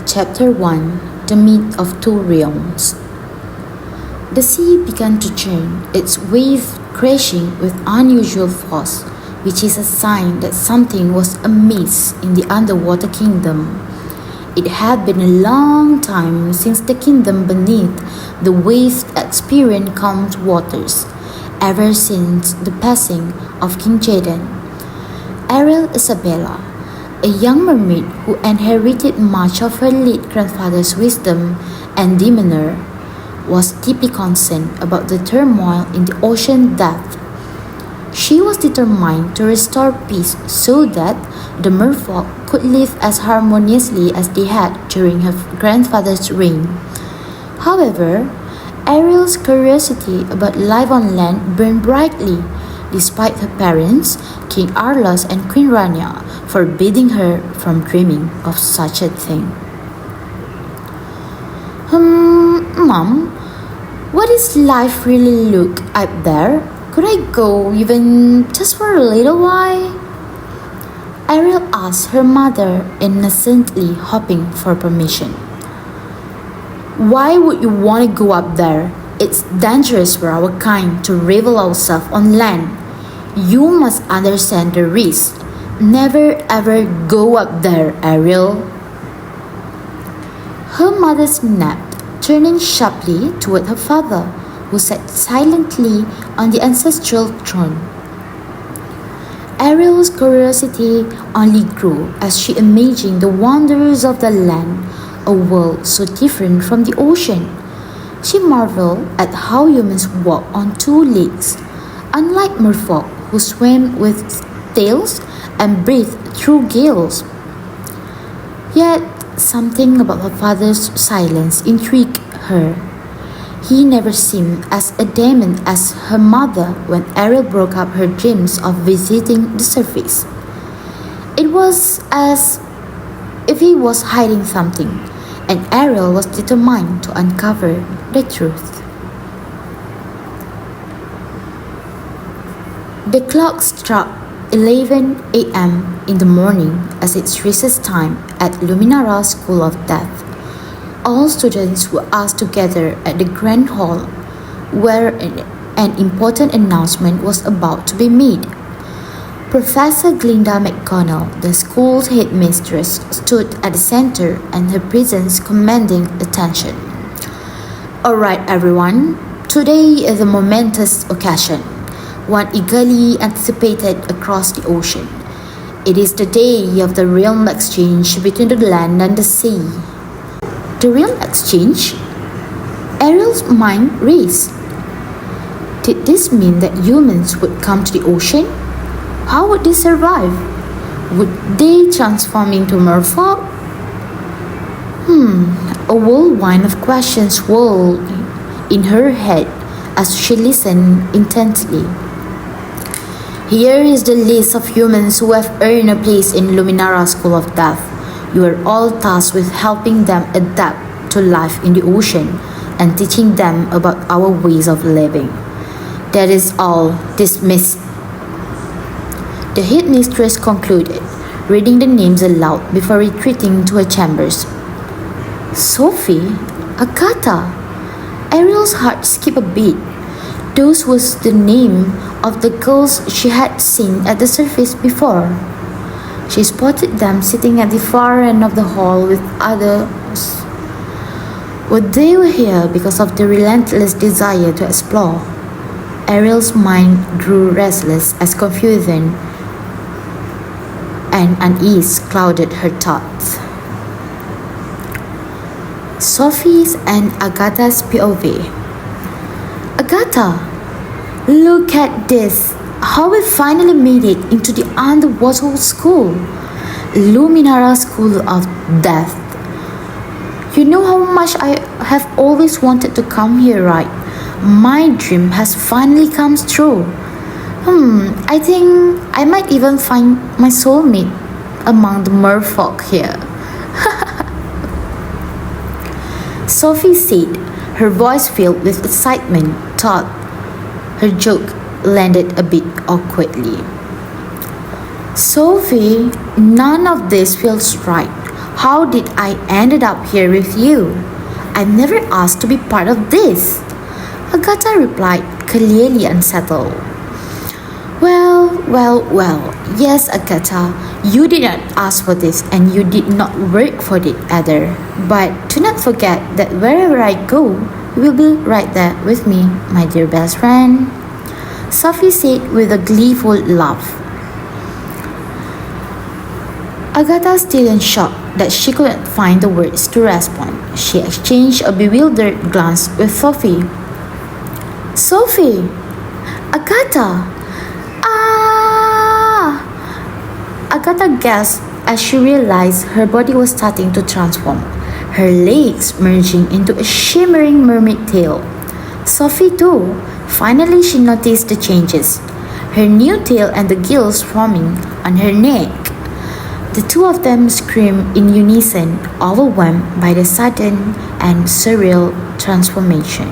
Chapter 1 The Myth of Two Realms. The sea began to churn, its waves crashing with unusual force, which is a sign that something was amiss in the underwater kingdom. It had been a long time since the kingdom beneath the waves experienced calm waters, ever since the passing of King Jaden. Ariel Isabella, a young mermaid who inherited much of her late grandfather's wisdom and demeanor, was deeply concerned about the turmoil in the ocean depth. She was determined to restore peace so that the merfolk could live as harmoniously as they had during her grandfather's reign. However, Ariel's curiosity about life on land burned brightly, despite her parents, King Arlos and Queen Rania, forbidding her from dreaming of such a thing. Mom, what does life really look up there? Could I go even just for a little while? Ariel asked her mother, innocently hoping for permission. Why would you want to go up there? It's dangerous for our kind to revel ourselves on land. You must understand the risk. Never ever go up there, Ariel. Her mother snapped, turning sharply toward her father, who sat silently on the ancestral throne. Ariel's curiosity only grew as she imagined the wonders of the land, a world so different from the ocean. She marveled at how humans walk on two legs, unlike merfolk who swim with tails and breathe through gales. Yet, something about her father's silence intrigued her. He never seemed as adamant as her mother when Ariel broke up her dreams of visiting the surface. It was as if he was hiding something, and Ariel was determined to uncover the truth. The clock struck 11 a.m. in the morning as it's recess time at Luminara School of Death. All students were asked to gather at the Grand Hall, where an important announcement was about to be made. Professor Glinda McConnell, the school's headmistress, stood at the center, and her presence commanding attention. All right, everyone, today is a momentous occasion, one eagerly anticipated across the ocean. It is the day of the realm exchange between the land and the sea. The realm exchange? Ariel's mind raced. Did this mean that humans would come to the ocean? How would they survive? Would they transform into merfolk? A whirlwind of questions swirled in her head as she listened intently. Here is the list of humans who have earned a place in Luminara School of Death. You are all tasked with helping them adapt to life in the ocean and teaching them about our ways of living. That is all. Dismissed. The headmistress concluded, reading the names aloud before retreating to her chambers. Sophie? Agatha? Ariel's heart skipped a beat. Those was the name of the girls she had seen at the surface before. She spotted them sitting at the far end of the hall with others. But they were here because of the relentless desire to explore. Ariel's mind grew restless as confusion and unease clouded her thoughts. Sophie's and Agatha's POV. Agatha, look at this. How we finally made it into the underwater school. Luminara School of Death. You know how much I have always wanted to come here, right? My dream has finally come true. I think I might even find my soulmate among the merfolk here. Sophie said, her voice filled with excitement, thought her joke landed a bit awkwardly. Sophie, none of this feels right. How did I ended up here with you? I never asked to be part of this. Agatha replied, clearly unsettled. Well, yes, Agatha, you did not ask for this and you did not work for it either. But do not forget that wherever I go, you will be right there with me, my dear best friend, Sophie said with a gleeful laugh. Agatha, still in shock that she couldn't find the words to respond, she exchanged a bewildered glance with Sophie. Sophie! Agatha! Ah! Agatha gasped as she realized her body was starting to transform, her legs merging into a shimmering mermaid tail. Sophie too. Finally she noticed the changes, her new tail and the gills forming on her neck. The two of them screamed in unison, overwhelmed by the sudden and surreal transformation.